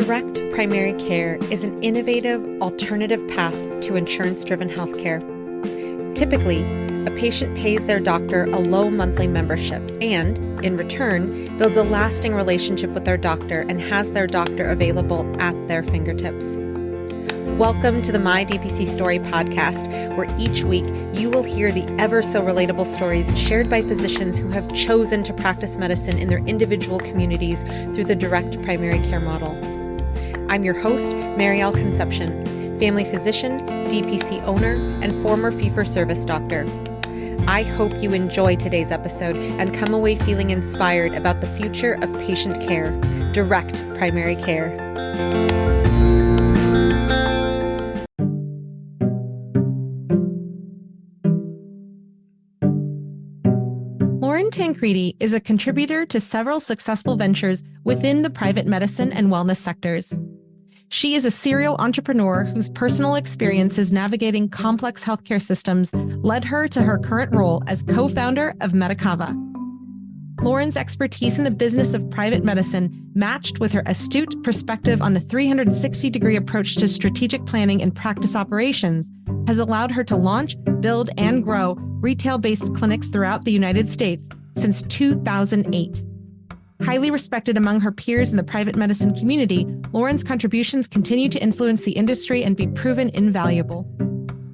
Direct primary care is an innovative, alternative path to insurance-driven healthcare. Typically, a patient pays their doctor a low monthly membership and, in return, builds a lasting relationship with their doctor and has their doctor available at their fingertips. Welcome to the My DPC Story podcast, where each week you will hear the ever-so-relatable stories shared by physicians who have chosen to practice medicine in their individual communities through the direct primary care model. I'm your host, Marielle Concepcion, family physician, DPC owner, and former fee-for-service doctor. I hope you enjoy today's episode and come away feeling inspired about the future of patient care, direct primary care. Lauren Tancredi is a contributor to several successful ventures within the private medicine and wellness sectors. She is a serial entrepreneur whose personal experiences navigating complex healthcare systems led her to her current role as co-founder of Medicava. Lauren's expertise in the business of private medicine, matched with her astute perspective on a 360-degree approach to strategic planning and practice operations, has allowed her to launch, build, and grow retail-based clinics throughout the United States since 2008. Highly respected among her peers in the private medicine community, Lauren's contributions continue to influence the industry and be proven invaluable.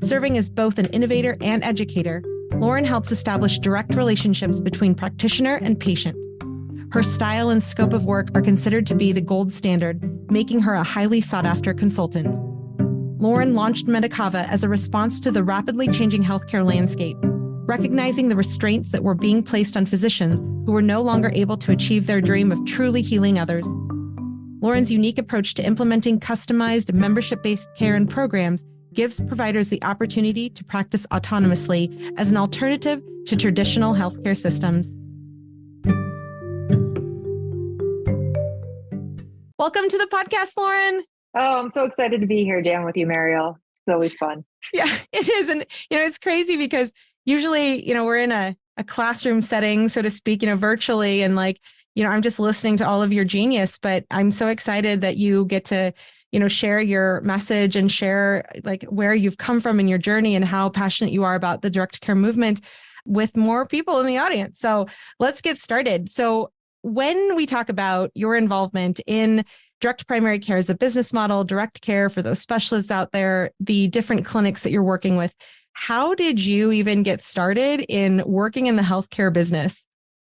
Serving as both an innovator and educator, Lauren helps establish direct relationships between practitioner and patient. Her style and scope of work are considered to be the gold standard, making her a highly sought-after consultant. Lauren launched Medicava as a response to the rapidly changing healthcare landscape, recognizing the restraints that were being placed on physicians who were no longer able to achieve their dream of truly healing others. Lauren's unique approach to implementing customized membership-based care and programs gives providers the opportunity to practice autonomously as an alternative to traditional healthcare systems. Welcome to the podcast, Lauren. Oh, I'm so excited to be here, Dan, with you, Marielle. It's always fun. Yeah, it is. And, it's crazy because usually, we're in a classroom setting, so to speak, virtually. And I'm just listening to all of your genius, but I'm so excited that you get to, share your message and share where you've come from in your journey and how passionate you are about the direct care movement with more people in the audience. So let's get started. So when we talk about your involvement in direct primary care as a business model, direct care for those specialists out there, the different clinics that you're working with, how did you even get started in working in the healthcare business?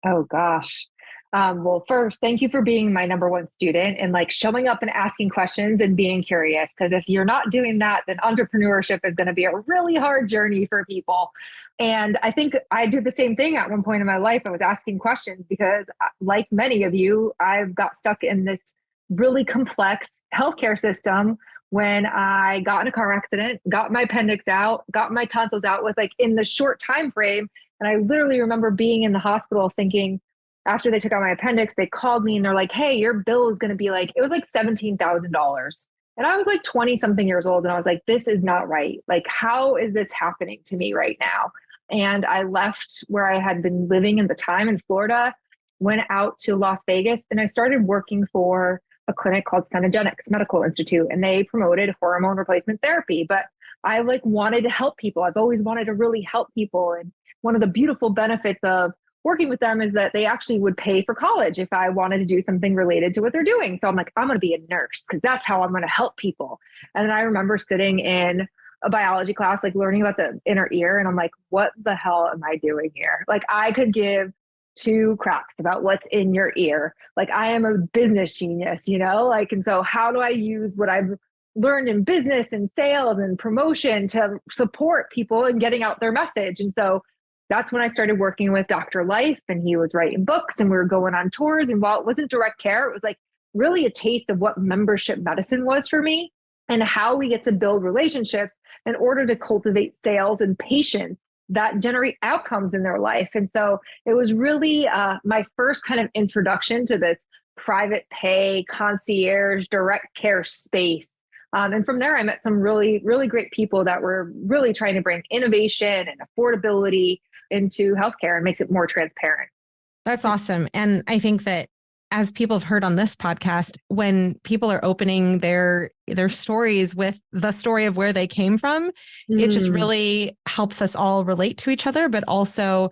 Oh, gosh. Well, first, thank you for being my number one student and showing up and asking questions and being curious. Because if you're not doing that, then entrepreneurship is going to be a really hard journey for people. And I think I did the same thing at one point in my life. I was asking questions because, like many of you, I've got stuck in this really complex healthcare system when I got in a car accident, got my appendix out, got my tonsils out with in the short time frame. And I literally remember being in the hospital thinking, after they took out my appendix, they called me and they're like, hey, your bill is going to be it was $17,000. And I was 20 something years old. And I was like, this is not right. How is this happening to me right now? And I left where I had been living at the time in Florida, went out to Las Vegas, and I started working for a clinic called Stenogenics Medical Institute, and they promoted hormone replacement therapy. But I wanted to help people. I've always wanted to really help people. And one of the beautiful benefits of working with them is that they actually would pay for college if I wanted to do something related to what they're doing. So I'm I'm going to be a nurse because that's how I'm going to help people. And then I remember sitting in a biology class, learning about the inner ear. And I'm like, what the hell am I doing here? I could give two cracks about what's in your ear. I am a business genius, and so how do I use what I've learned in business and sales and promotion to support people in getting out their message? And so that's when I started working with Dr. Life, and he was writing books and we were going on tours. And while it wasn't direct care, it was really a taste of what membership medicine was for me and how we get to build relationships in order to cultivate sales and patients that generate outcomes in their life. And so it was really my first kind of introduction to this private pay, concierge, direct care space. And from there, I met some really, really great people that were really trying to bring innovation and affordability into healthcare and makes it more transparent. That's awesome. And I think that as people have heard on this podcast, when people are opening their stories with the story of where they came from, it just really helps us all relate to each other, but also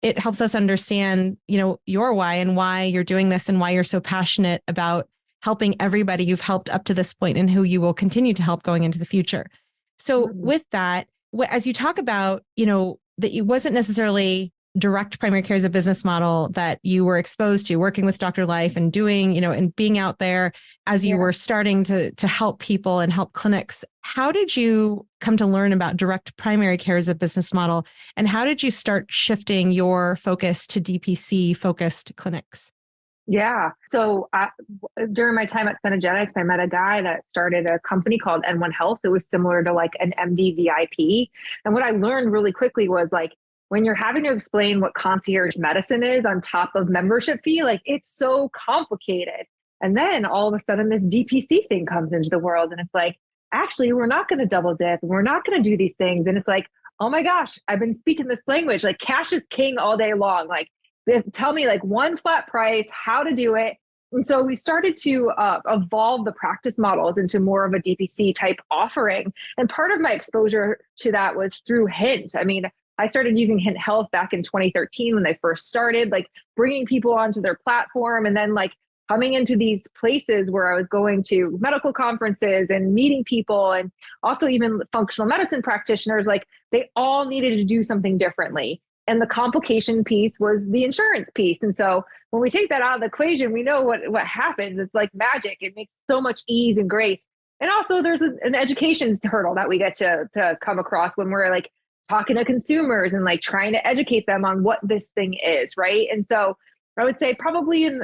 it helps us understand, your why and why you're doing this and why you're so passionate about helping everybody you've helped up to this point and who you will continue to help going into the future. So with that, as you talk about, that it wasn't necessarily direct primary care as a business model that you were exposed to, working with Dr. Life and doing, and being out there as you were starting to help people and help clinics. How did you come to learn about direct primary care as a business model? And how did you start shifting your focus to DPC focused clinics? Yeah. So during my time at Cenegenics, I met a guy that started a company called N1 Health. It was similar to like an MD VIP. And what I learned really quickly was like, when you're having to explain what concierge medicine is on top of membership fee, like it's so complicated. And then all of a sudden this DPC thing comes into the world and it's like, actually, we're not going to double dip and we're not going to do these things. And it's like, oh my gosh, I've been speaking this language, like cash is king all day long. Like tell me like one flat price, how to do it. And so we started to evolve the practice models into more of a DPC type offering. And part of my exposure to that was through Hint. I mean, I started using Hint Health back in 2013 when they first started, like bringing people onto their platform and then like coming into these places where I was going to medical conferences and meeting people and also even functional medicine practitioners, like they all needed to do something differently. And the complication piece was the insurance piece. And so when we take that out of the equation, we know what happens. It's like magic. It makes so much ease and grace. And also there's an education hurdle that we get to come across when we're like talking to consumers and like trying to educate them on what this thing is, right? And so I would say probably in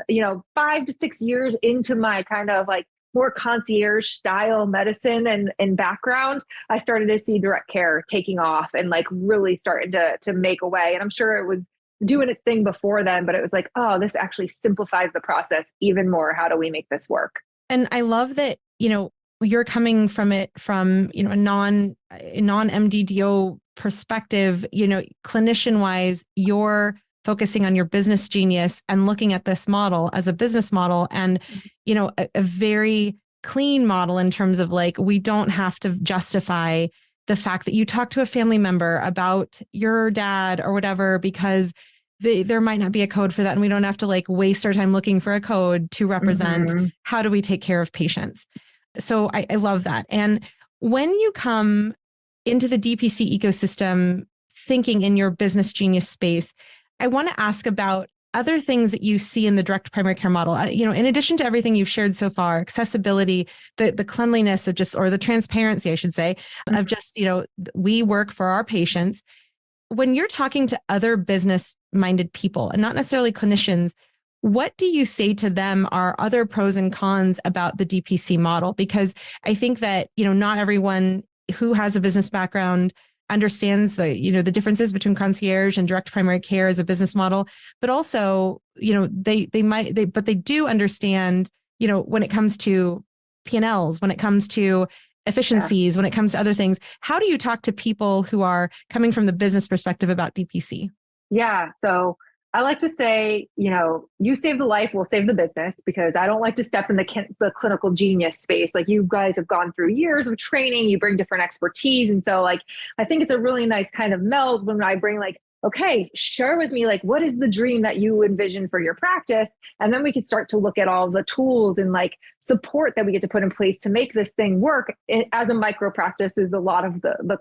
5 to 6 years into my kind of like more concierge style medicine and background, I started to see direct care taking off and like really starting to make a way. And I'm sure it was doing its thing before then, but it was like, oh, this actually simplifies the process even more. How do we make this work? And I love that, you're coming from it from, a non-MDDO perspective, clinician wise, you're focusing on your business genius and looking at this model as a business model and, a very clean model in terms of like, we don't have to justify the fact that you talk to a family member about your dad or whatever, because there might not be a code for that. And we don't have to like waste our time looking for a code to represent how do we take care of patients. So I love that. And when you come into the DPC ecosystem, thinking in your business genius space, I want to ask about other things that you see in the direct primary care model. In addition to everything you've shared so far, accessibility, the cleanliness of or the transparency, I should say, of just, we work for our patients. When you're talking to other business-minded people and not necessarily clinicians, what do you say to them are other pros and cons about the DPC model? Because I think that, not everyone who has a business background understands the differences between concierge and direct primary care as a business model, but also, they do understand, when it comes to P&Ls, when it comes to efficiencies, when it comes to other things. How do you talk to people who are coming from the business perspective about DPC? Yeah. So I like to say, you save the life, we'll save the business, because I don't like to step in the clinical genius space. Like you guys have gone through years of training, you bring different expertise. And so like, I think it's a really nice kind of meld when I bring like, okay, share with me, like, what is the dream that you envision for your practice? And then we can start to look at all the tools and like support that we get to put in place to make this thing work. As a micro practice is a lot of the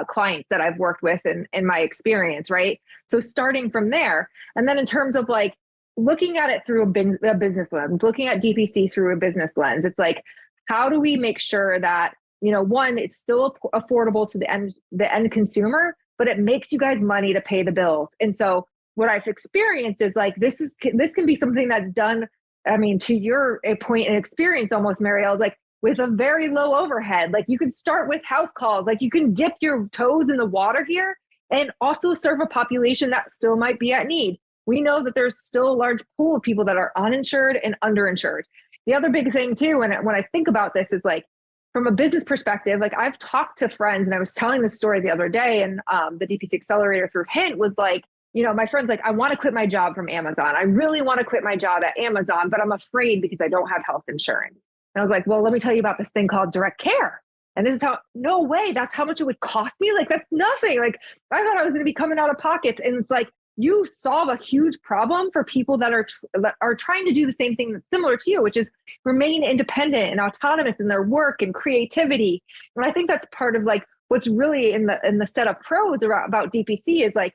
clients that I've worked with in my experience, right? So starting from there, and then in terms of like looking at it through a business lens, looking at DPC through a business lens, it's like, how do we make sure that, one, it's still affordable to the end consumer, but it makes you guys money to pay the bills. And so what I've experienced is like, this can be something that's done, I mean, to your point and experience almost, Marielle, like with a very low overhead. Like you can start with house calls, like you can dip your toes in the water here and also serve a population that still might be at need. We know that there's still a large pool of people that are uninsured and underinsured. The other big thing too, and when I think about this, is like from a business perspective, like I've talked to friends, and I was telling this story the other day, and the DPC accelerator through Hint was like, my friend's like, I want to quit my job from Amazon. I really want to quit my job at Amazon, but I'm afraid because I don't have health insurance. And I was like, well, let me tell you about this thing called direct care. And this is how, no way, that's how much it would cost me. Like, that's nothing. Like, I thought I was going to be coming out of pockets. And it's like, you solve a huge problem for people that are trying to do the same thing that's similar to you, which is remain independent and autonomous in their work and creativity. And I think that's part of like what's really in the set of pros about DPC is like,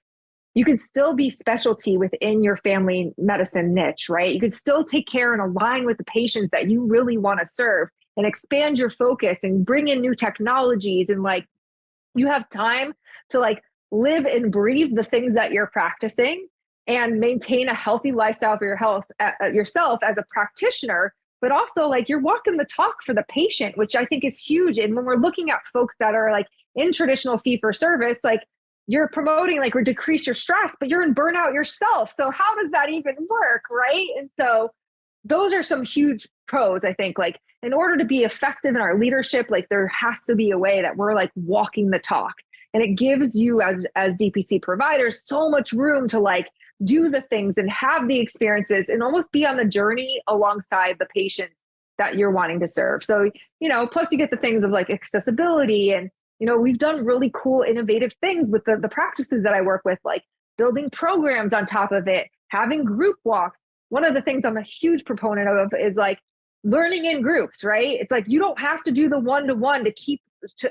you can still be specialty within your family medicine niche, right? You can still take care and align with the patients that you really want to serve and expand your focus and bring in new technologies. And like, you have time to like live and breathe the things that you're practicing and maintain a healthy lifestyle for your health, yourself as a practitioner, but also like you're walking the talk for the patient, which I think is huge. And when we're looking at folks that are like in traditional fee for service, like you're promoting like or decrease your stress, but you're in burnout yourself. So how does that even work, right? And so those are some huge pros, I think. Like in order to be effective in our leadership, like there has to be a way that we're like walking the talk. And it gives you as DPC providers so much room to like do the things and have the experiences and almost be on the journey alongside the patients that you're wanting to serve. So, plus you get the things of like accessibility and, we've done really cool, innovative things with the practices that I work with, like building programs on top of it, having group walks. One of the things I'm a huge proponent of is like learning in groups, right? It's like, you don't have to do the one-to-one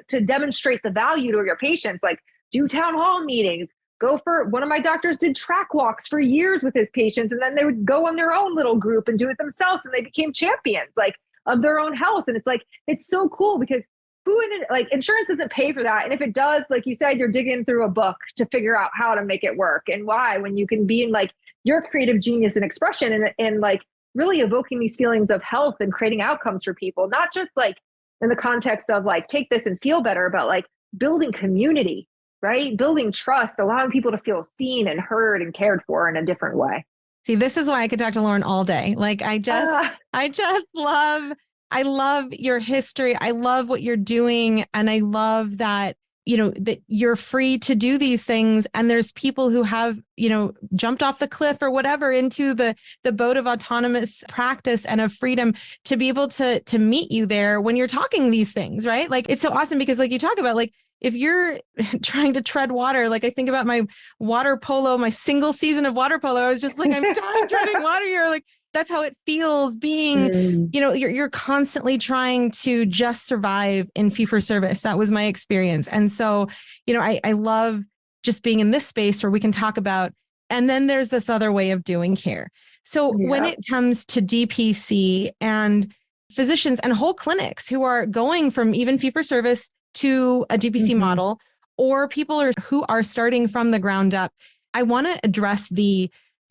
to demonstrate the value to your patients, like do town hall meetings, one of my doctors did track walks for years with his patients. And then they would go on their own little group and do it themselves. And they became champions like of their own health. And it's like, it's so cool because insurance doesn't pay for that. And if it does, like you said, you're digging through a book to figure out how to make it work and why, when you can be in like your creative genius and expression and like really evoking these feelings of health and creating outcomes for people, not just like in the context of like, take this and feel better, but like building community, right? Building trust, allowing people to feel seen and heard and cared for in a different way. See, this is why I could talk to Lauren all day. Like I love your history. I love what you're doing. And I love that, that you're free to do these things. And there's people who have, jumped off the cliff or whatever into the boat of autonomous practice and of freedom to be able to meet you there when you're talking these things, right? Like, it's so awesome because like you talk about, like, if you're trying to tread water, like I think about my water polo, my single season of water polo, I was just like, I'm treading water here. Like, that's how it feels being, you're constantly trying to just survive in fee for service. That was my experience. And so, I love just being in this space where we can talk about, and then there's this other way of doing care. So when it comes to DPC and physicians and whole clinics who are going from even fee for service to a DPC model, or people who are starting from the ground up, I want to address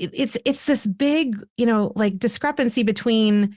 it's this big, like discrepancy between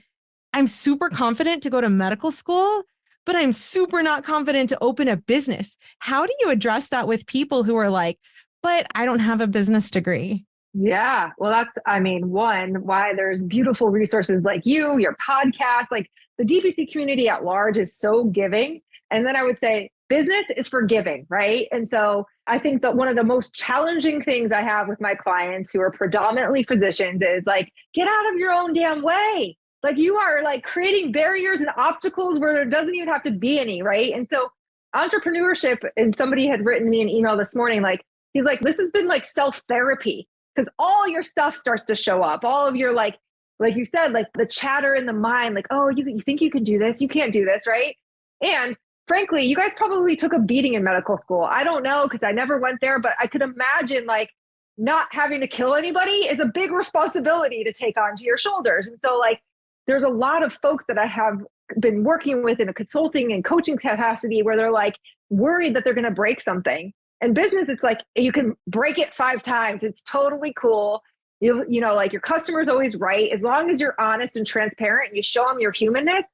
I'm super confident to go to medical school, but I'm super not confident to open a business. How do you address that with people who are like, but I don't have a business degree? Yeah. Well, that's, why there's beautiful resources like your podcast, like the DPC community at large is so giving. And then I would say business is forgiving, right? And so I think that one of the most challenging things I have with my clients who are predominantly physicians is like, get out of your own damn way. Like you are like creating barriers and obstacles where there doesn't even have to be any, right? And so entrepreneurship, and somebody had written me an email this morning, like, he's like, this has been like self-therapy because all your stuff starts to show up. All of your like you said, like the chatter in the mind, like, oh, you think you can do this? You can't do this, right? And frankly, you guys probably took a beating in medical school. I don't know because I never went there, but I could imagine like not having to kill anybody is a big responsibility to take onto your shoulders. And so like, there's a lot of folks that I have been working with in a consulting and coaching capacity where they're like worried that they're going to break something. And business, it's like, you can break it 5 times. It's totally cool. Like your customer's always right. As long as you're honest and transparent and you show them your humanness,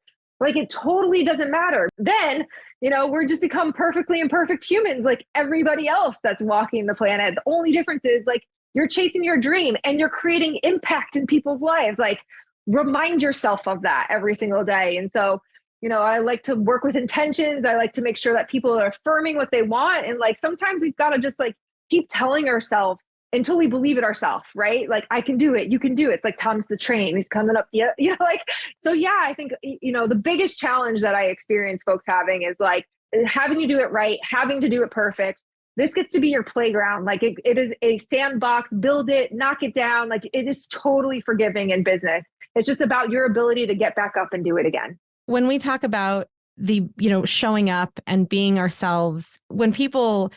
like it totally doesn't matter. Then, we're just become perfectly imperfect humans like everybody else that's walking the planet. The only difference is like you're chasing your dream and you're creating impact in people's lives. Like remind yourself of that every single day. And so, I like to work with intentions. I like to make sure that people are affirming what they want. And like, sometimes we've got to just like keep telling ourselves until we believe it ourselves, right? Like, I can do it. You can do it. It's like Tom's the train. He's coming up. Yeah. Like, so yeah, I think, the biggest challenge that I experience folks having is like having to do it right, having to do it perfect. This gets to be your playground. Like it is a sandbox, build it, knock it down. Like it is totally forgiving in business. It's just about your ability to get back up and do it again. When we talk about the, showing up and being ourselves, when people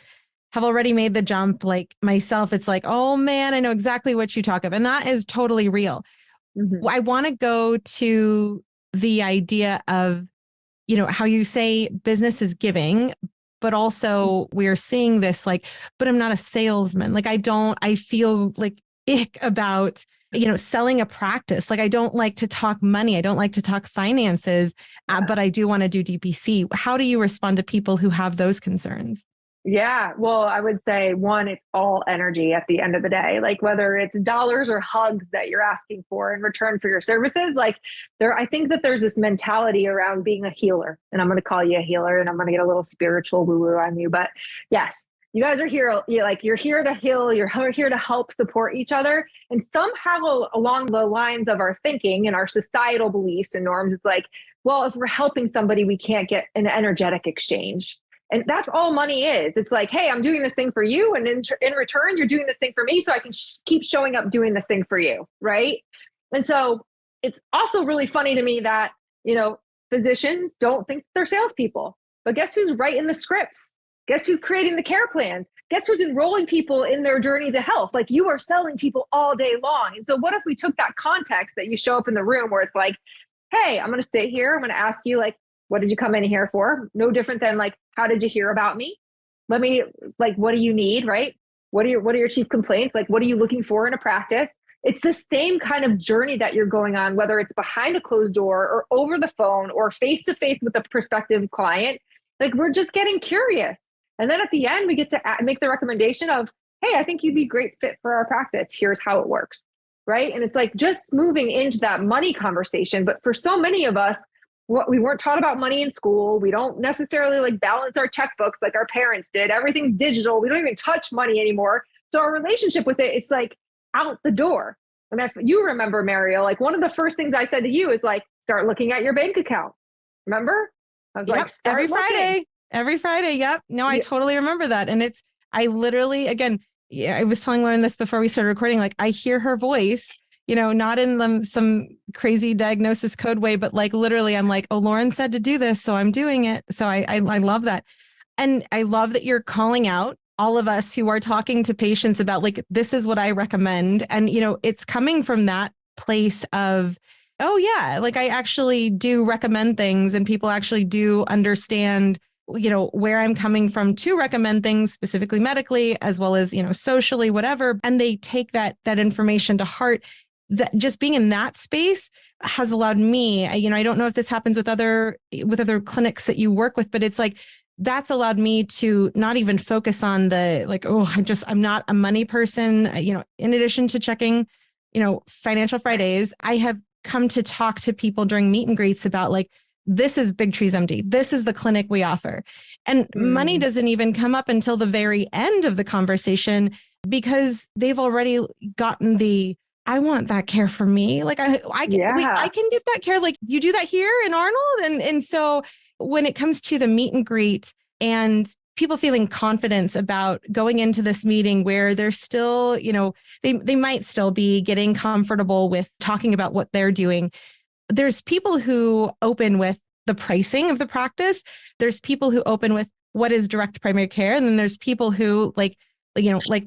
have already made the jump, like myself, it's like, oh man, I know exactly what you talk of. And that is totally real. Mm-hmm. I want to go to the idea of, how you say business is giving, but also we're seeing this like, but I'm not a salesman. Like I feel like ick about, selling a practice. Like I don't like to talk money. I don't like to talk finances, but I do want to do DPC. How do you respond to people who have those concerns? Yeah. Well, I would say one, it's all energy at the end of the day, like whether it's dollars or hugs that you're asking for in return for your services. Like I think that there's this mentality around being a healer, and I'm going to call you a healer, and I'm going to get a little spiritual woo-woo on you, but yes, you guys are here. You're here to heal. You're here to help support each other. And somehow along the lines of our thinking and our societal beliefs and norms, it's like, well, if we're helping somebody, we can't get an energetic exchange. And that's all money is. It's like, hey, I'm doing this thing for you. And in return, you're doing this thing for me. So I can keep showing up doing this thing for you. Right. And so it's also really funny to me that, physicians don't think they're salespeople. But guess who's writing the scripts? Guess who's creating the care plans? Guess who's enrolling people in their journey to health? Like, you are selling people all day long. And so what if we took that context that you show up in the room where it's like, hey, I'm going to sit here. I'm going to ask you, like, what did you come in here for? No different than like, how did you hear about me? What do you need, right? What are your chief complaints? Like, what are you looking for in a practice? It's the same kind of journey that you're going on, whether it's behind a closed door or over the phone or face-to-face with a prospective client. Like, we're just getting curious. And then at the end, we get to make the recommendation of, hey, I think you'd be a great fit for our practice. Here's how it works, right? And it's like just moving into that money conversation. But for so many of us, we weren't taught about money in school. We don't necessarily like balance our checkbooks like our parents did. Everything's digital. We don't even touch money anymore. So our relationship with it, it's like out the door. And if you remember, Mario, like one of the first things I said to you is like, start looking at your bank account. Remember? I was like, every Friday. Yep. No, I totally remember that. And I literally, again, I was telling Lauren this before we started recording, like I hear her voice, not in some crazy diagnosis code way, but like literally I'm like, oh, Lauren said to do this, so I'm doing it. So I love that. And I love that you're calling out all of us who are talking to patients about like, this is what I recommend. And, it's coming from that place of, oh yeah, like I actually do recommend things and people actually do understand, where I'm coming from to recommend things specifically medically, as well as, socially, whatever. And they take that information to heart. That just being in that space has allowed me, I don't know if this happens with other clinics that you work with, but it's like, that's allowed me to not even focus on the like, oh, I'm not a money person. In addition to checking, Financial Fridays, I have come to talk to people during meet and greets about like, this is Big Trees MD. This is the clinic we offer. And money doesn't even come up until the very end of the conversation because they've already gotten I want that care for me. Like I can get that care. Like you do that here in Arnold. And so when it comes to the meet and greet and people feeling confidence about going into this meeting where they're still, they might still be getting comfortable with talking about what they're doing. There's people who open with the pricing of the practice. There's people who open with what is direct primary care. And then there's people who like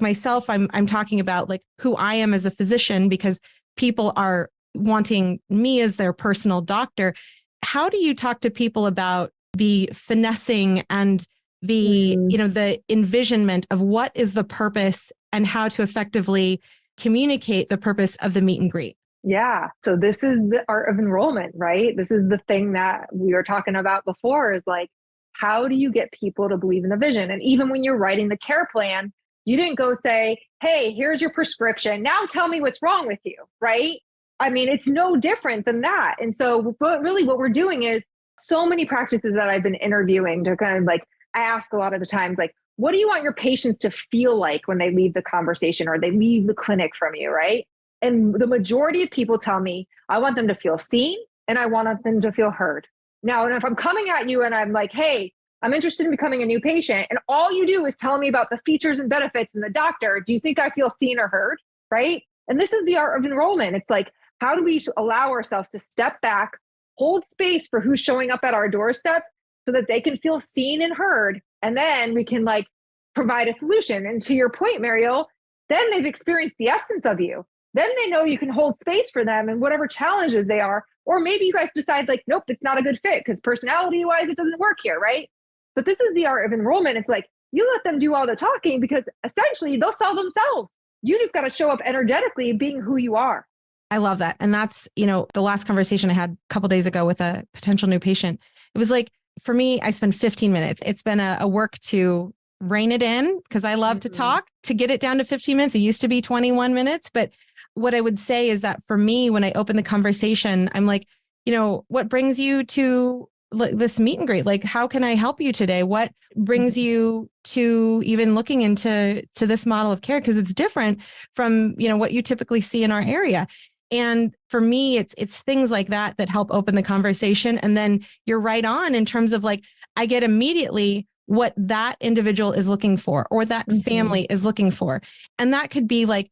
myself, I'm talking about like who I am as a physician because people are wanting me as their personal doctor. How do you talk to people about the finessing and the, the envisionment of what is the purpose and how to effectively communicate the purpose of the meet and greet? Yeah. So this is the art of enrollment, right? This is the thing that we were talking about before is like, how do you get people to believe in the vision? And even when you're writing the care plan, you didn't go say, hey, here's your prescription. Now tell me what's wrong with you, right? I mean, it's no different than that. And so really what we're doing is so many practices that I've been interviewing to kind of like, I ask a lot of the times, like, what do you want your patients to feel like when they leave the conversation or they leave the clinic from you, right? And the majority of people tell me, I want them to feel seen and I want them to feel heard. Now, and if I'm coming at you and I'm like, hey, I'm interested in becoming a new patient, and all you do is tell me about the features and benefits and the doctor, do you think I feel seen or heard, right? And this is the art of enrollment. It's like, how do we allow ourselves to step back, hold space for who's showing up at our doorstep so that they can feel seen and heard, and then we can like provide a solution. And to your point, Mariel, then they've experienced the essence of you. Then they know you can hold space for them and whatever challenges they are. Or maybe you guys decide like, nope, it's not a good fit because personality wise, it doesn't work here, right? But this is the art of enrollment. It's like, you let them do all the talking because essentially they'll sell themselves. You just got to show up energetically being who you are. I love that. And that's, the last conversation I had a couple of days ago with a potential new patient. It was like, for me, I spend 15 minutes. It's been a work to rein it in because I love to talk, to get it down to 15 minutes. It used to be 21 minutes. But what I would say is that for me, when I open the conversation, I'm like, what brings you to this meet and greet? Like, how can I help you today? What brings you to even looking into this model of care? Because it's different from, what you typically see in our area. And for me, it's things like that help open the conversation. And then you're right on in terms of like, I get immediately what that individual is looking for or that family is looking for. And that could be like,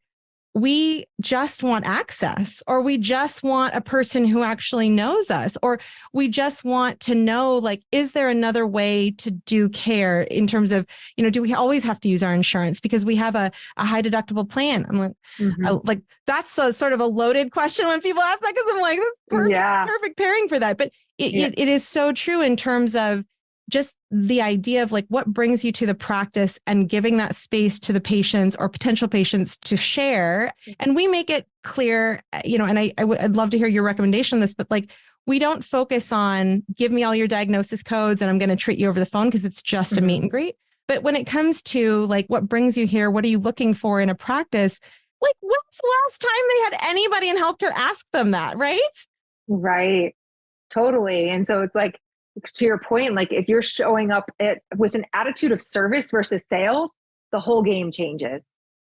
we just want access, or we just want a person who actually knows us, or we just want to know, like, is there another way to do care in terms of, do we always have to use our insurance because we have a high deductible plan? I'm like, that's a sort of a loaded question when people ask that, because I'm like, that's perfect pairing for that. But it is so true in terms of just the idea of like what brings you to the practice and giving that space to the patients or potential patients to share. And we make it clear, and I'd love to hear your recommendation on this, but like, we don't focus on give me all your diagnosis codes and I'm going to treat you over the phone because it's just a meet and greet. But when it comes to like, what brings you here? What are you looking for in a practice? Like, when's the last time they had anybody in healthcare ask them that? Right. Right. Totally. And so it's like, to your point, like if you're showing up with an attitude of service versus sales, the whole game changes,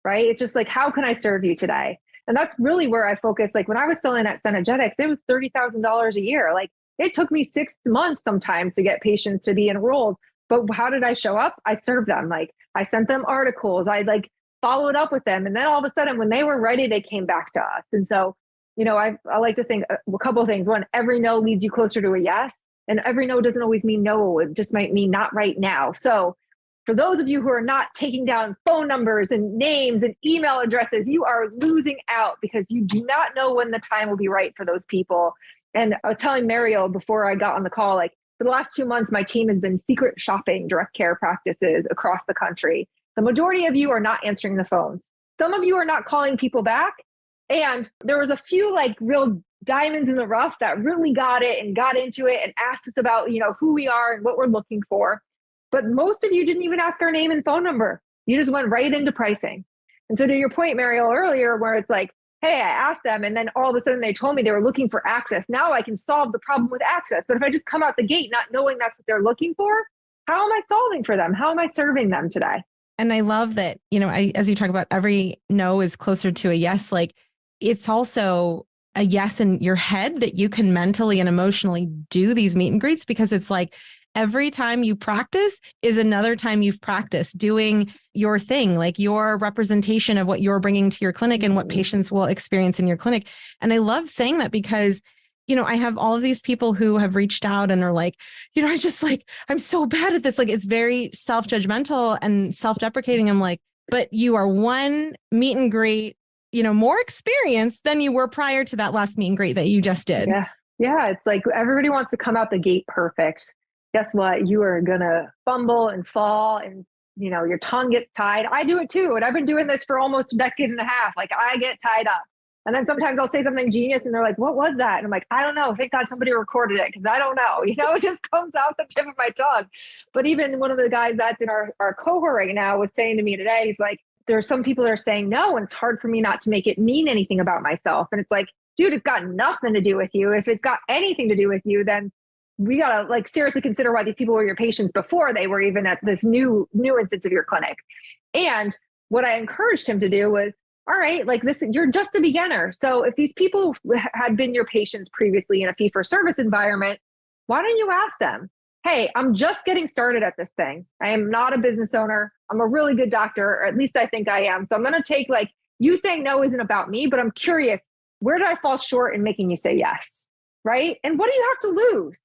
right? It's just like, how can I serve you today? And that's really where I focus. Like when I was selling at Synergetics, it was $30,000 a year. Like it took me 6 months sometimes to get patients to be enrolled. But how did I show up? I served them. Like I sent them articles. I like followed up with them. And then all of a sudden when they were ready, they came back to us. And so, I like to think a couple of things. One, every no leads you closer to a yes. And every no doesn't always mean no. It just might mean not right now. So for those of you who are not taking down phone numbers and names and email addresses, you are losing out because you do not know when the time will be right for those people. And I was telling Mariel before I got on the call, like for the last 2 months, my team has been secret shopping direct care practices across the country. The majority of you are not answering the phones. Some of you are not calling people back. And there was a few like real diamonds in the rough that really got it and got into it and asked us about, who we are and what we're looking for. But most of you didn't even ask our name and phone number. You just went right into pricing. And so to your point, Mariel, earlier, where it's like, hey, I asked them and then all of a sudden they told me they were looking for access. Now I can solve the problem with access. But if I just come out the gate not knowing that's what they're looking for, how am I solving for them? How am I serving them today? And I love that, as you talk about every no is closer to a yes, like it's also a yes in your head that you can mentally and emotionally do these meet and greets, because it's like every time you practice is another time you've practiced doing your thing, like your representation of what you're bringing to your clinic and what patients will experience in your clinic. And I love saying that because, I have all of these people who have reached out and are like, I just like, I'm so bad at this. Like, it's very self-judgmental and self-deprecating. I'm like, but you are one meet and greet, more experienced than you were prior to that last meet and greet that you just did. Yeah. Yeah. It's like everybody wants to come out the gate perfect. Guess what? You are going to fumble and fall and, your tongue gets tied. I do it too. And I've been doing this for almost a decade and a half. Like I get tied up. And then sometimes I'll say something genius and they're like, what was that? And I'm like, I don't know. Thank God somebody recorded it because I don't know. It just comes out the tip of my tongue. But even one of the guys that's in our cohort right now was saying to me today, he's like, there's some people that are saying no, and it's hard for me not to make it mean anything about myself. And it's like, dude, it's got nothing to do with you. If it's got anything to do with you, then we got to like seriously consider why these people were your patients before they were even at this new instance of your clinic. And what I encouraged him to do was, all right, like this, you're just a beginner. So if these people had been your patients previously in a fee-for-service environment, why don't you ask them, hey, I'm just getting started at this thing. I am not a business owner. I'm a really good doctor, or at least I think I am. So I'm going to take, like, you saying no isn't about me, but I'm curious, where did I fall short in making you say yes? Right? And what do you have to lose?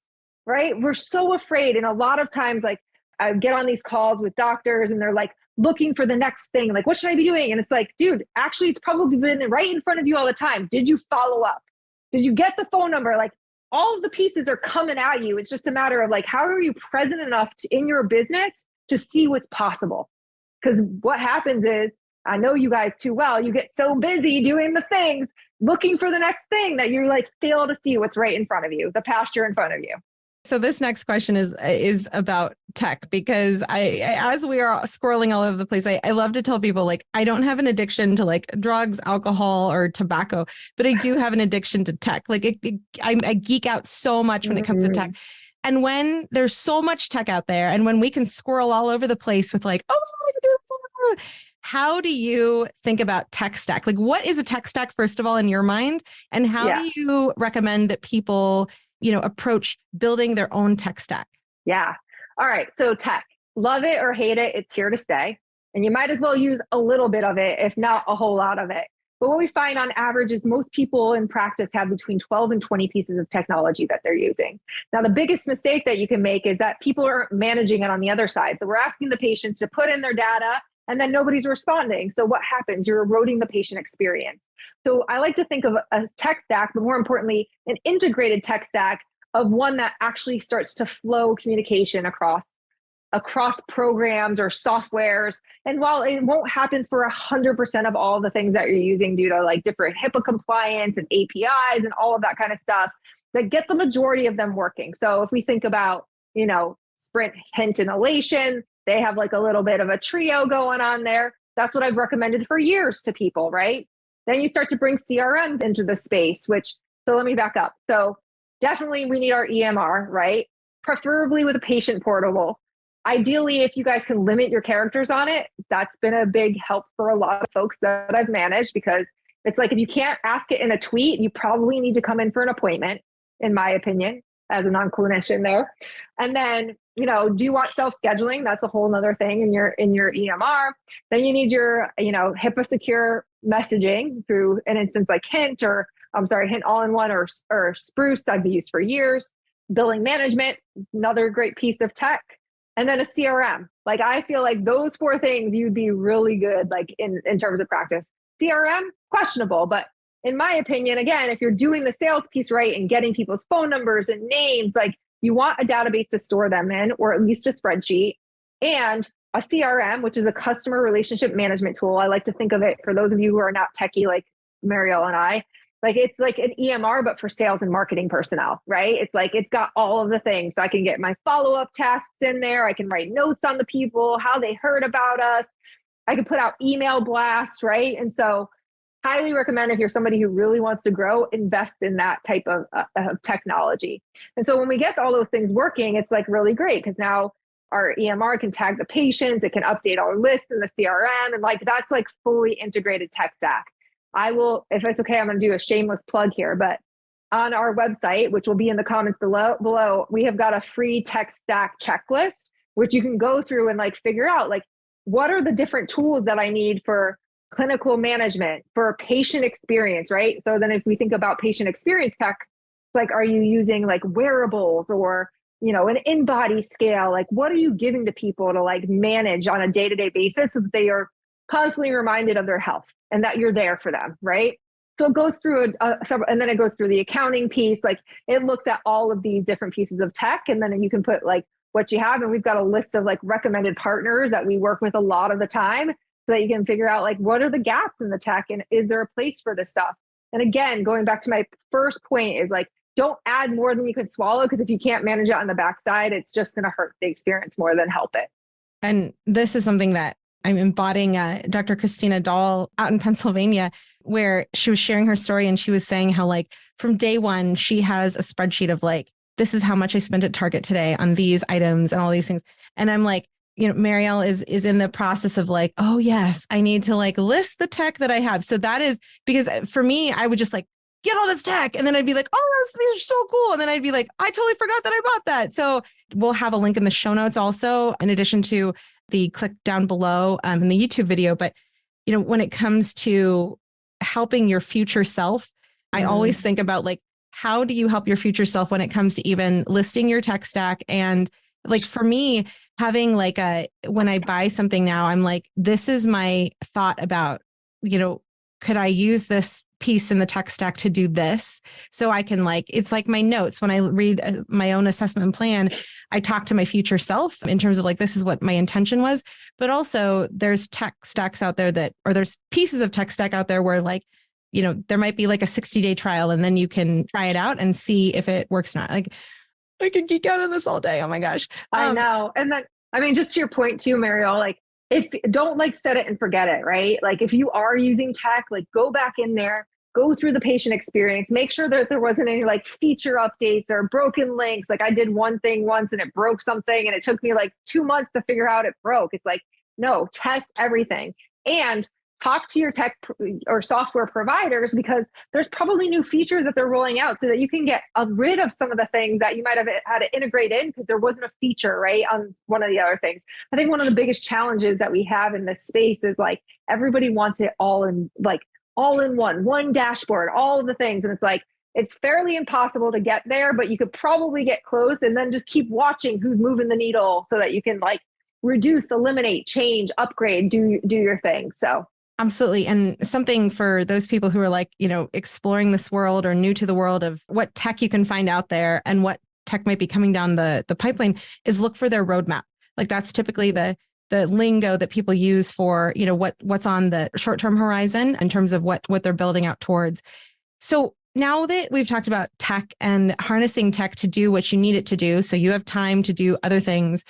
Right? We're so afraid. And a lot of times, like, I get on these calls with doctors and they're like looking for the next thing. Like, what should I be doing? And it's like, dude, actually, it's probably been right in front of you all the time. Did you follow up? Did you get the phone number? Like, all of the pieces are coming at you. It's just a matter of like, how are you present enough in your business to see what's possible? Because what happens is, I know you guys too well, you get so busy doing the things, looking for the next thing, that you like fail to see what's right in front of you, the pasture in front of you. So this next question is about tech, because as we are scrolling all over the place, I love to tell people, like, I don't have an addiction to like drugs, alcohol, or tobacco, but I do have an addiction to tech. Like I geek out so much when it comes to tech. And when there's so much tech out there, and when we can squirrel all over the place with like, oh, how do you think about tech stack? Like, what is a tech stack, first of all, in your mind? And how do you recommend that people, approach building their own tech stack? Yeah. All right. So tech, love it or hate it, it's here to stay. And you might as well use a little bit of it, if not a whole lot of it. But what we find on average is most people in practice have between 12 and 20 pieces of technology that they're using. Now, the biggest mistake that you can make is that people aren't managing it on the other side. So we're asking the patients to put in their data and then nobody's responding. So what happens? You're eroding the patient experience. So I like to think of a tech stack, but more importantly, an integrated tech stack of one that actually starts to flow communication across programs or softwares. And while it won't happen for 100% of all the things that you're using due to like different HIPAA compliance and APIs and all of that kind of stuff, that get the majority of them working. So if we think about, Sprint, Hint, and Elation, they have like a little bit of a trio going on there. That's what I've recommended for years to people, right? Then you start to bring CRMs into the space, so let me back up. So definitely we need our EMR, right? Preferably with a patient portal. Ideally, if you guys can limit your characters on it, that's been a big help for a lot of folks that I've managed, because it's like, if you can't ask it in a tweet, you probably need to come in for an appointment, in my opinion, as a non-clinician there. And then, do you want self-scheduling? That's a whole nother thing in your EMR. Then you need your, HIPAA secure messaging through an instance like Hint, Hint all-in-one or Spruce I've used for years. Billing management, another great piece of tech. And then a CRM. Like, I feel like those four things, you'd be really good, like in terms of practice. CRM, questionable, but in my opinion, again, if you're doing the sales piece right and getting people's phone numbers and names, like, you want a database to store them in, or at least a spreadsheet, and a CRM, which is a customer relationship management tool. I like to think of it, for those of you who are not techie like Mariel and I, like, it's like an EMR, but for sales and marketing personnel, right? It's like, it's got all of the things. So I can get my follow-up tasks in there. I can write notes on the people, how they heard about us. I can put out email blasts, right? And so highly recommend, if you're somebody who really wants to grow, invest in that type of technology. And so when we get all those things working, it's like really great, because now our EMR can tag the patients, it can update our list in the CRM, and like, that's like fully integrated tech stack. I will, if it's okay, I'm going to do a shameless plug here, but on our website, which will be in the comments below, we have got a free tech stack checklist, which you can go through and like figure out, like, what are the different tools that I need for clinical management, for patient experience, right? So then if we think about patient experience tech, it's like, are you using like wearables or, an in-body scale? Like, what are you giving to people to like manage on a day-to-day basis so that they are constantly reminded of their health and that you're there for them, right? So it goes through and then it goes through the accounting piece. Like, it looks at all of these different pieces of tech, and then you can put like what you have. And we've got a list of like recommended partners that we work with a lot of the time, so that you can figure out like, what are the gaps in the tech, and is there a place for this stuff? And again, going back to my first point is like, don't add more than you can swallow, because if you can't manage it on the backside, it's just going to hurt the experience more than help it. And this is something that I'm embodying Dr. Christina Dahl out in Pennsylvania, where she was sharing her story, and she was saying how like from day one, she has a spreadsheet of like, this is how much I spent at Target today on these items and all these things. And I'm like, Marielle is in the process of like, oh yes, I need to like list the tech that I have. So that is because for me, I would just like get all this tech. And then I'd be like, oh, these are so cool. And then I'd be like, I totally forgot that I bought that. So we'll have a link in the show notes also, in addition to the click down below in the YouTube video. But, when it comes to helping your future self, I always think about like, how do you help your future self when it comes to even listing your tech stack? And like, for me, having like when I buy something now, I'm like, this is my thought about, could I use this piece in the tech stack to do this? So I can like, it's like my notes when I read my own assessment plan, I talk to my future self in terms of like, this is what my intention was. But also there's tech stacks out there there's pieces of tech stack out there where like, there might be like a 60-day trial and then you can try it out and see if it works or not. Like I could geek out on this all day. Oh my gosh. I know. And then, I mean, just to your point too, Marielle, like don't like set it and forget it, right? Like if you are using tech, like go back in there, go through the patient experience, make sure that there wasn't any like feature updates or broken links. Like I did one thing once and it broke something and it took me like 2 months to figure out it broke. It's like, no, test everything. And talk to your tech or software providers because there's probably new features that they're rolling out so that you can get rid of some of the things that you might have had to integrate in because there wasn't a feature, right? On one of the other things. I think one of the biggest challenges that we have in this space is like everybody wants it all in one dashboard, all of the things. And it's like, it's fairly impossible to get there, but you could probably get close and then just keep watching who's moving the needle so that you can like reduce, eliminate, change, upgrade, do your thing. So absolutely. And something for those people who are like, exploring this world or new to the world of what tech you can find out there and what tech might be coming down the pipeline is look for their roadmap. Like that's typically the lingo that people use for, what's on the short-term horizon in terms of what they're building out towards. So now that we've talked about tech and harnessing tech to do what you need it to do, so you have time to do other things,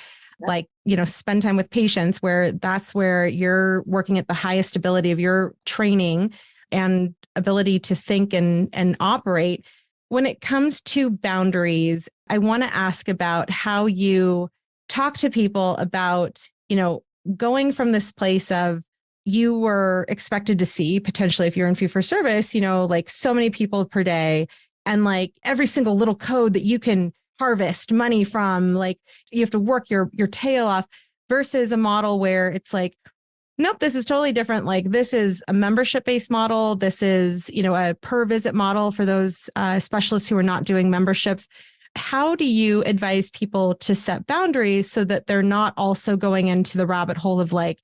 like, spend time with patients that's where you're working at the highest ability of your training and ability to think and operate. When it comes to boundaries, I want to ask about how you talk to people about, going from this place of you were expected to see potentially if you're in fee for service, like so many people per day and like every single little code that you can harvest money from, like you have to work your tail off versus a model where it's like, nope, this is totally different. Like this is a membership-based model. This is, a per visit model for those specialists who are not doing memberships. How do you advise people to set boundaries so that they're not also going into the rabbit hole of like,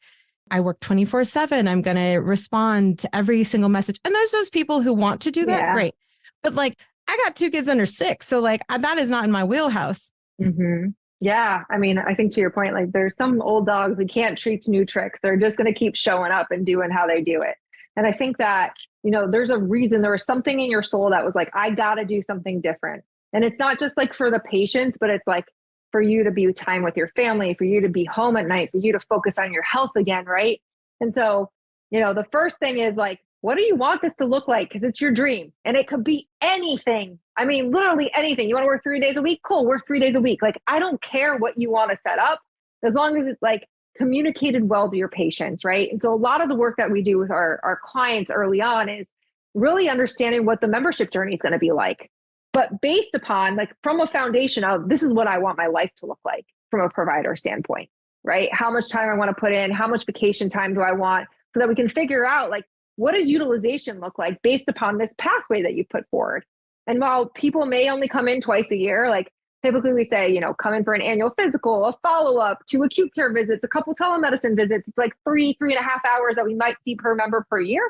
I work 24/7. I'm going to respond to every single message. And there's those people who want to do that. Yeah. Great. But like, I got 2 kids under 6. So like that is not in my wheelhouse. Mm-hmm. Yeah. I mean, I think to your point, like there's some old dogs we can't treat new tricks. They're just going to keep showing up and doing how they do it. And I think that, there's a reason there was something in your soul that was like, I got to do something different. And it's not just like for the patients, but it's like for you to be time with your family, for you to be home at night, for you to focus on your health again. Right. And so, the first thing is like, what do you want this to look like? Because it's your dream and it could be anything. I mean, literally anything. You want to work 3 days a week? Cool, work 3 days a week. Like, I don't care what you want to set up as long as it's like communicated well to your patients, right? And so a lot of the work that we do with our clients early on is really understanding what the membership journey is going to be like, but based upon like from a foundation of this is what I want my life to look like from a provider standpoint, right? How much time I want to put in, how much vacation time do I want so that we can figure out like, what does utilization look like based upon this pathway that you put forward? And while people may only come in twice a year, like typically we say, come in for an annual physical, a follow-up, 2 acute care visits, a couple telemedicine visits. It's like 3.5 hours that we might see per member per year.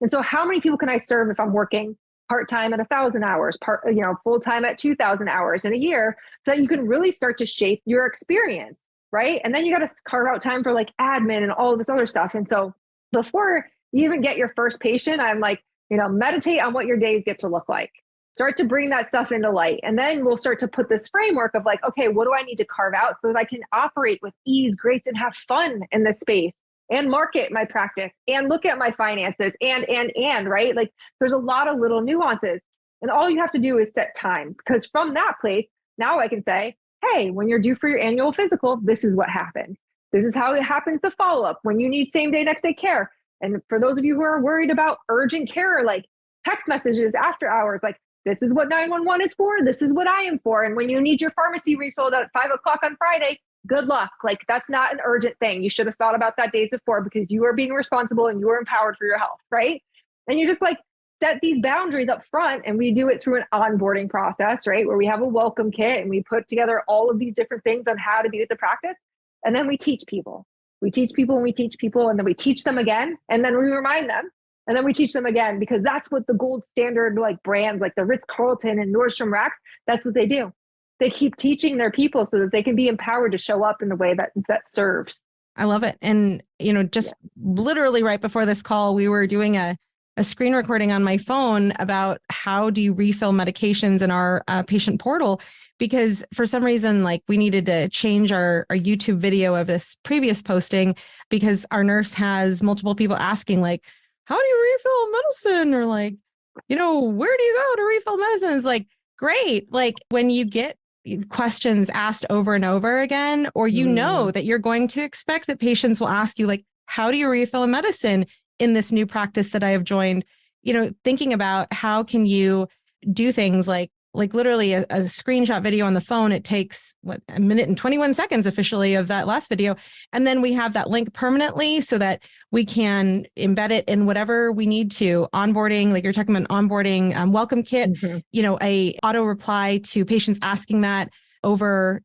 And so how many people can I serve if I'm working part-time at 1,000 hours, full-time at 2,000 hours in a year so that you can really start to shape your experience, right? And then you got to carve out time for like admin and all of this other stuff. And so before you even get your first patient, I'm like, meditate on what your days get to look like. Start to bring that stuff into light. And then we'll start to put this framework of like, okay, what do I need to carve out so that I can operate with ease, grace, and have fun in this space and market my practice and look at my finances and, right? Like there's a lot of little nuances and all you have to do is set time because from that place, Now I can say, hey, when you're due for your annual physical, this is what happens. This is how it happens to follow up when you need same day, next day care. And for those of you who are worried about urgent care, like text messages after hours, like this is what 911 is for. This is what I am for. And when you need your pharmacy refilled at 5 o'clock on Friday, good luck. Like that's not an urgent thing. You should have thought about that days before because you are being responsible and you are empowered for your health, right? And you just like set these boundaries up front, and we do it through an onboarding process, right? Where we have a welcome kit and we put together all of these different things on how to be with the practice. And then we teach people. We teach people and we teach people, and then we teach them again. And then we remind them. And then we teach them again, because that's what the gold standard like brands like the Ritz-Carlton and Nordstrom Racks, that's what they do. They keep teaching their people so that they can be empowered to show up in the way that serves. I love it. And, just literally right before this call, we were doing a screen recording on my phone about how do you refill medications in our patient portal, because for some reason, like we needed to change our YouTube video of this previous posting because our nurse has multiple people asking like, how do you refill medicine? Or like, where do you go to refill medicine? It's like, great. Like when you get questions asked over and over again, or that you're going to expect that patients will ask you like, how do you refill a medicine in this new practice that I have joined? Thinking about how can you do things like literally a screenshot video on the phone. It takes a minute and 21 seconds officially of that last video. And then we have that link permanently so that we can embed it in whatever we need to. Onboarding, like you're talking about onboarding, welcome kit, a auto reply to patients asking that over,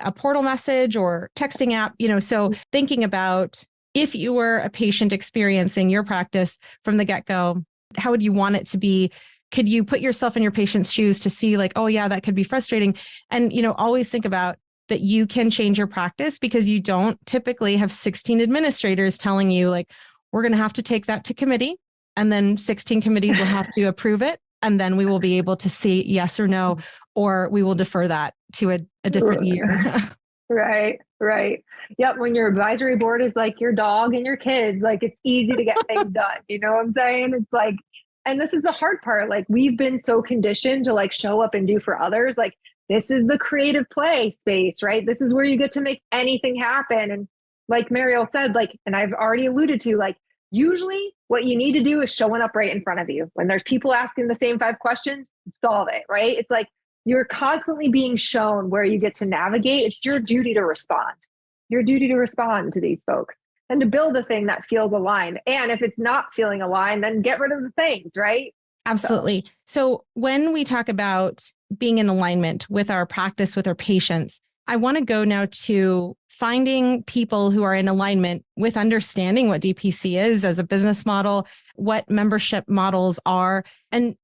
a portal message or texting app, so thinking about if you were a patient experiencing your practice from the get-go, how would you want it to be? Could you put yourself in your patient's shoes to see like, oh yeah, that could be frustrating. And, always think about that you can change your practice, because you don't typically have 16 administrators telling you like, we're going to have to take that to committee, and then 16 committees will have to approve it. And then we will be able to see yes or no, or we will defer that to a different year. Right. Yep. When your advisory board is like your dog and your kids, like it's easy to get things done. You know what I'm saying? It's like, and this is the hard part. Like we've been so conditioned to like show up and do for others. Like this is the creative play space, right? This is where you get to make anything happen. And like Mariel said, like, and I've already alluded to, like, usually what you need to do is showing up right in front of you. When there's people asking the same 5 questions, solve it, right? It's like, you're constantly being shown where you get to navigate. It's your duty to respond. Your duty to respond to these folks and to build a thing that feels aligned. And if it's not feeling aligned, then get rid of the things, right? Absolutely. So when we talk about being in alignment with our practice, with our patients, I want to go now to finding people who are in alignment with understanding what DPC is as a business model, what membership models are. And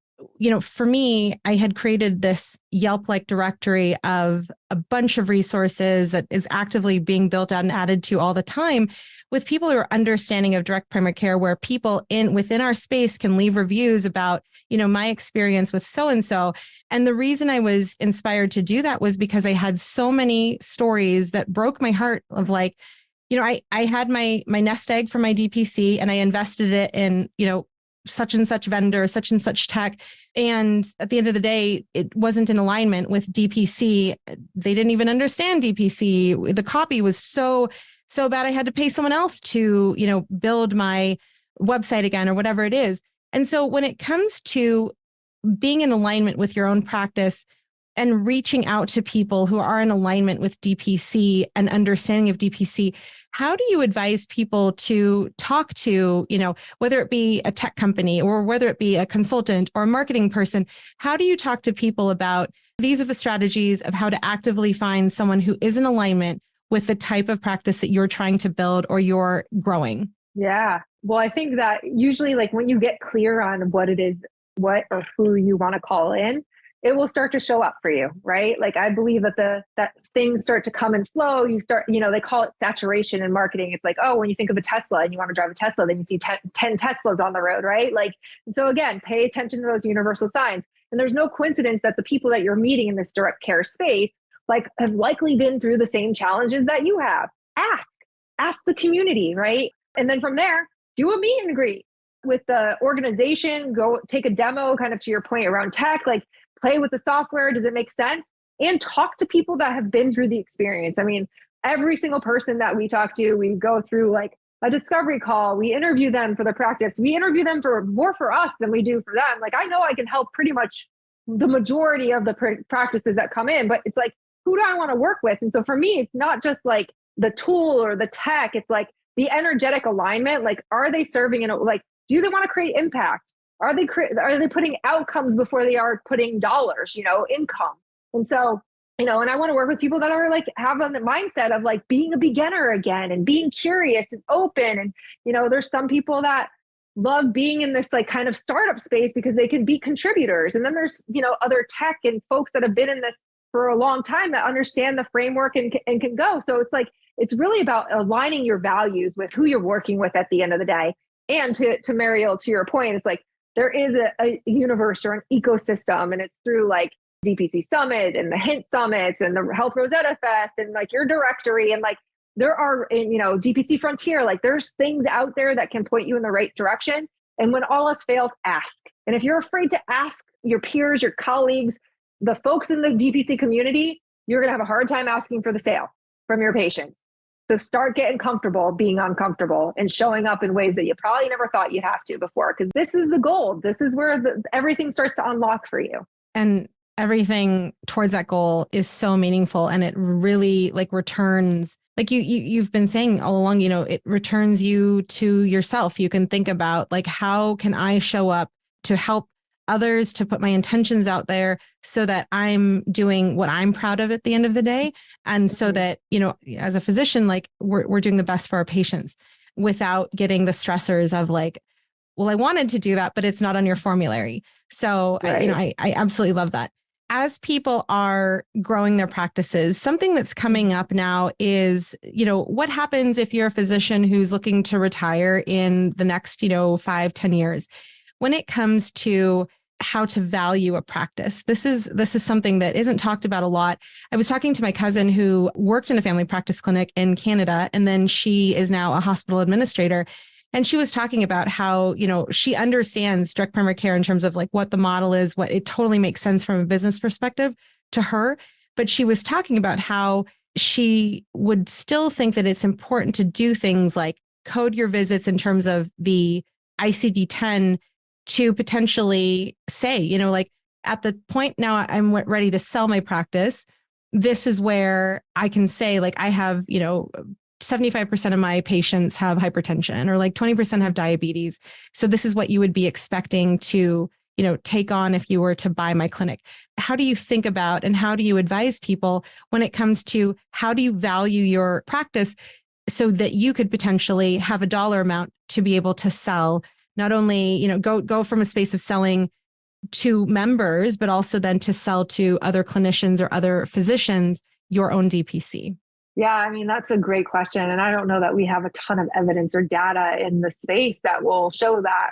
for me, I had created this Yelp-like directory of a bunch of resources that is actively being built out and added to all the time, with people who are understanding of direct primary care, where people within our space can leave reviews about, my experience with so-and-so. And the reason I was inspired to do that was because I had so many stories that broke my heart of like, I had my nest egg for my DPC and I invested it in, such and such vendor, such and such tech. And at the end of the day, it wasn't in alignment with DPC. They didn't even understand DPC. The copy was so bad. I had to pay someone else to, build my website again or whatever it is. And so when it comes to being in alignment with your own practice and reaching out to people who are in alignment with DPC and understanding of DPC, how do you advise people to talk to, whether it be a tech company or whether it be a consultant or a marketing person? How do you talk to people about these are the strategies of how to actively find someone who is in alignment with the type of practice that you're trying to build or you're growing? Yeah. Well, I think that usually like when you get clear on what it is, what or who you want to call in, it will start to show up for you, right? Like I believe that that things start to come and flow. You start, they call it saturation in marketing. It's like, oh, when you think of a Tesla and you want to drive a Tesla, then you see 10 Teslas on the road, right? Like, and so again, pay attention to those universal signs. And there's no coincidence that the people that you're meeting in this direct care space, like have likely been through the same challenges that you have. Ask the community, right? And then from there, do a meet and greet with the organization, go take a demo, kind of to your point around tech, like play with the software. Does it make sense? and talk to people that have been through the experience. I mean, every single person that we talk to, we go through like a discovery call. We interview them for the practice. We interview them for more for us than we do for them. Like, I know I can help pretty much the majority of the practices that come in, but it's like, who do I want to work with? And so for me, it's not just like the tool or the tech. It's like the energetic alignment. Like, are they serving like, do they want to create impact? Are they putting outcomes before they are putting dollars, income? And so, and I want to work with people that are like, have a mindset of like being a beginner again and being curious and open. And, there's some people that love being in this like kind of startup space because they can be contributors. And then there's, other tech and folks that have been in this for a long time that understand the framework and can go. So it's like, it's really about aligning your values with who you're working with at the end of the day. And to Mariel, to your point, it's like, there is a universe or an ecosystem, and it's through like DPC Summit and the Hint Summits and the Health Rosetta Fest and like your directory. And like, there are, DPC Frontier, like there's things out there that can point you in the right direction. And when all else fails, ask. And if you're afraid to ask your peers, your colleagues, the folks in the DPC community, you're going to have a hard time asking for the sale from your patients. So start getting comfortable being uncomfortable and showing up in ways that you probably never thought you'd have to before, because this is the goal. This is where everything starts to unlock for you. And everything towards that goal is so meaningful, and it really like returns, like you've been saying all along, it returns you to yourself. You can think about like, how can I show up to help others, to put my intentions out there so that I'm doing what I'm proud of at the end of the day. And so that, as a physician, like we're doing the best for our patients without getting the stressors of like, well, I wanted to do that, but it's not on your formulary. So, right. I absolutely love that. As people are growing their practices, something that's coming up now is, what happens if you're a physician who's looking to retire in the next, 5-10 years? When it comes to how to value a practice, this is something that isn't talked about a lot. I was talking to my cousin who worked in a family practice clinic in Canada, and then she is now a hospital administrator. And she was talking about how, she understands direct primary care in terms of like what the model is, what it totally makes sense from a business perspective to her. But she was talking about how she would still think that it's important to do things like code your visits in terms of the ICD-10 to potentially say, like at the point now I'm ready to sell my practice. This is where I can say like, I have, 75% of my patients have hypertension, or like 20% have diabetes. So this is what you would be expecting to, take on if you were to buy my clinic. How do you think about, and how do you advise people when it comes to how do you value your practice so that you could potentially have a dollar amount to be able to sell, not only, go from a space of selling to members, but also then to sell to other clinicians or other physicians, your own DPC? Yeah, I mean, that's a great question. And I don't know that we have a ton of evidence or data in the space that will show that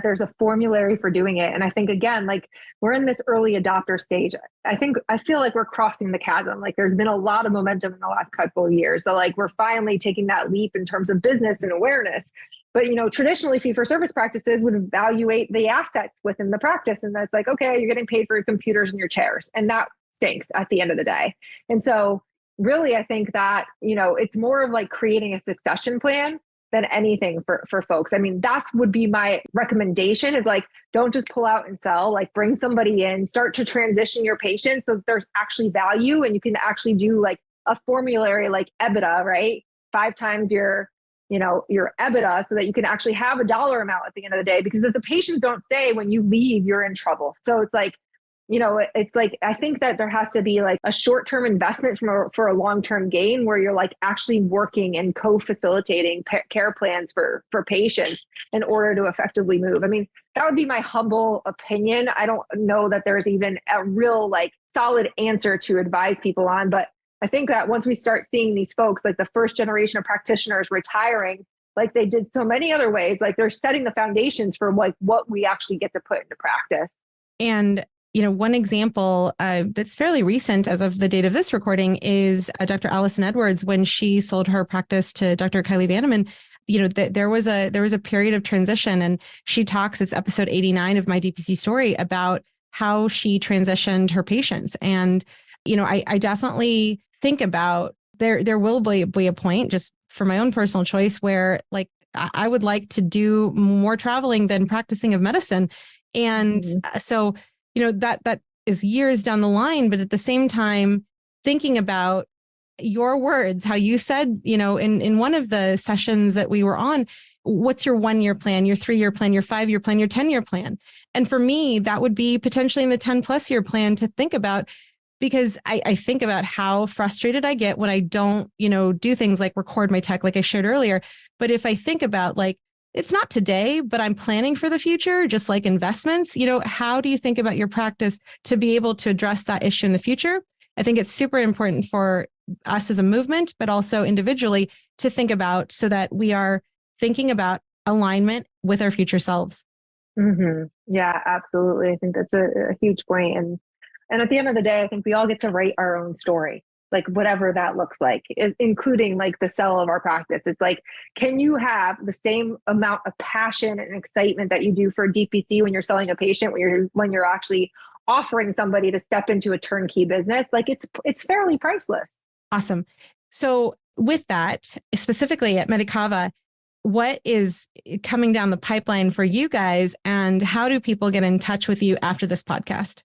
there's a formulary for doing it. And I think, again, like we're in this early adopter stage. I feel like we're crossing the chasm. Like there's been a lot of momentum in the last couple of years. So like we're finally taking that leap in terms of business and awareness. But, traditionally fee-for-service practices would evaluate the assets within the practice. And that's like, okay, you're getting paid for your computers and your chairs. And that stinks at the end of the day. And so really, I think that, it's more of like creating a succession plan than anything for folks. I mean, that would be my recommendation, is like, don't just pull out and sell, like bring somebody in, start to transition your patients so that there's actually value, and you can actually do like a formulary like EBITDA, right? 5 times your EBITDA, so that you can actually have a dollar amount at the end of the day, because if the patients don't stay, when you leave, you're in trouble. So it's like, it's like, I think that there has to be like a short-term investment for a long-term gain, where you're like actually working and co-facilitating care plans for patients in order to effectively move. I mean, that would be my humble opinion. I don't know that there's even a real like solid answer to advise people on, but I think that once we start seeing these folks, like the first generation of practitioners retiring, like they did so many other ways, like they're setting the foundations for like what we actually get to put into practice. And one example that's fairly recent as of the date of this recording is Dr. Allison Edwards. When she sold her practice to Dr. Kylie Vanneman, there was a period of transition, and she talks, it's episode 89 of my DPC story, about how she transitioned her patients. And, I definitely think about there will be a point, just for my own personal choice, where like I would like to do more traveling than practicing of medicine. And so, that is years down the line. But at the same time, thinking about your words, how you said, in one of the sessions that we were on, what's your 1-year plan, your 3-year plan, your 5-year plan, your 10-year plan? And for me, that would be potentially in the 10+ year plan to think about, because I think about how frustrated I get when I don't, do things like record my tech, like I shared earlier. But if I think about like, it's not today, but I'm planning for the future, just like investments, how do you think about your practice to be able to address that issue in the future? I think it's super important for us as a movement, but also individually to think about, so that we are thinking about alignment with our future selves. Yeah, absolutely. I think that's a huge point. And at the end of the day, I think we all get to write our own story, like whatever that looks like, including like the sell of our practice. It's like, can you have the same amount of passion and excitement that you do for DPC when you're selling a patient, when you're actually offering somebody to step into a turnkey business? Like it's fairly priceless. Awesome. So with that, specifically at Medicava, what is coming down the pipeline for you guys, and how do people get in touch with you after this podcast?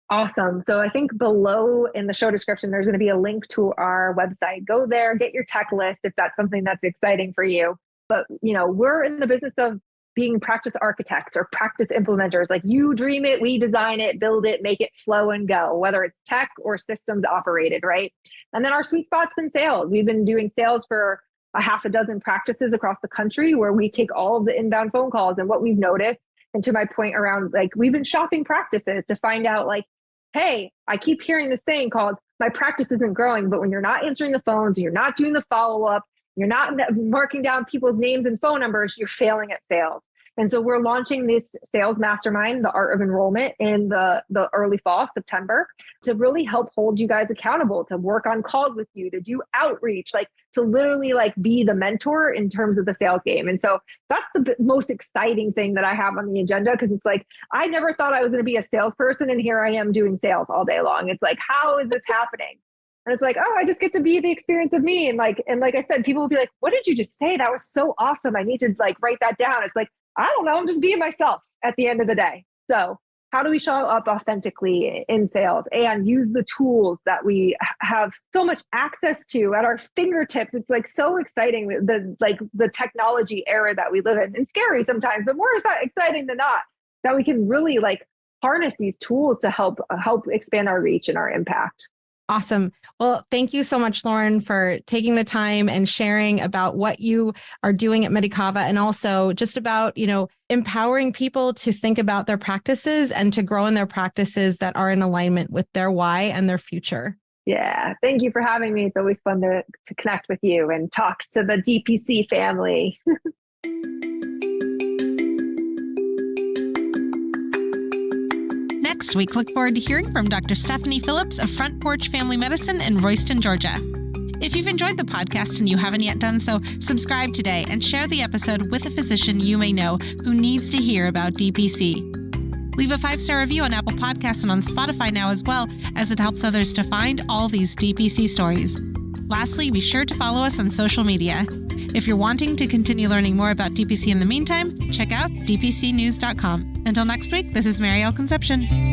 Awesome. So I think below in the show description, there's going to be a link to our website. Go there, get your tech list if that's something that's exciting for you. But, we're in the business of being practice architects or practice implementers. Like, you dream it, we design it, build it, make it flow and go, whether it's tech or systems operated, right? And then our sweet spot's been sales. We've been doing sales for a half a dozen practices across the country, where we take all of the inbound phone calls. And what we've noticed, and to my point around, like, we've been shopping practices to find out, like, hey, I keep hearing this thing called my practice isn't growing, but when you're not answering the phones, you're not doing the follow-up, you're not marking down people's names and phone numbers, you're failing at sales. And so we're launching this sales mastermind, the Art of Enrollment, in the early fall, September, to really help hold you guys accountable, to work on calls with you, to do outreach, like to literally like be the mentor in terms of the sales game. And so that's the most exciting thing that I have on the agenda, because it's like, I never thought I was going to be a salesperson, and here I am doing sales all day long. It's like, how is this happening? And it's like, oh, I just get to be the experience of me. And like I said, people will be like, what did you just say? That was so awesome. I need to like write that down. It's like, I don't know, I'm just being myself at the end of the day. So how do we show up authentically in sales and use the tools that we have so much access to at our fingertips? It's like so exciting, the technology era that we live in, and scary sometimes, but more exciting than not, that we can really like harness these tools to help expand our reach and our impact. Awesome. Well, thank you so much, Lauren, for taking the time and sharing about what you are doing at Medicava, and also just about, empowering people to think about their practices and to grow in their practices that are in alignment with their why and their future. Yeah. Thank you for having me. It's always fun to connect with you and talk to the DPC family. Next week, look forward to hearing from Dr. Stephanie Phillips of Front Porch Family Medicine in Royston, Georgia. If you've enjoyed the podcast and you haven't yet done so, subscribe today and share the episode with a physician you may know who needs to hear about DPC. Leave a 5-star review on Apple Podcasts and on Spotify now as well, as it helps others to find all these DPC stories. Lastly, be sure to follow us on social media. If you're wanting to continue learning more about DPC in the meantime, check out dpcnews.com. Until next week, this is Marielle Concepcion.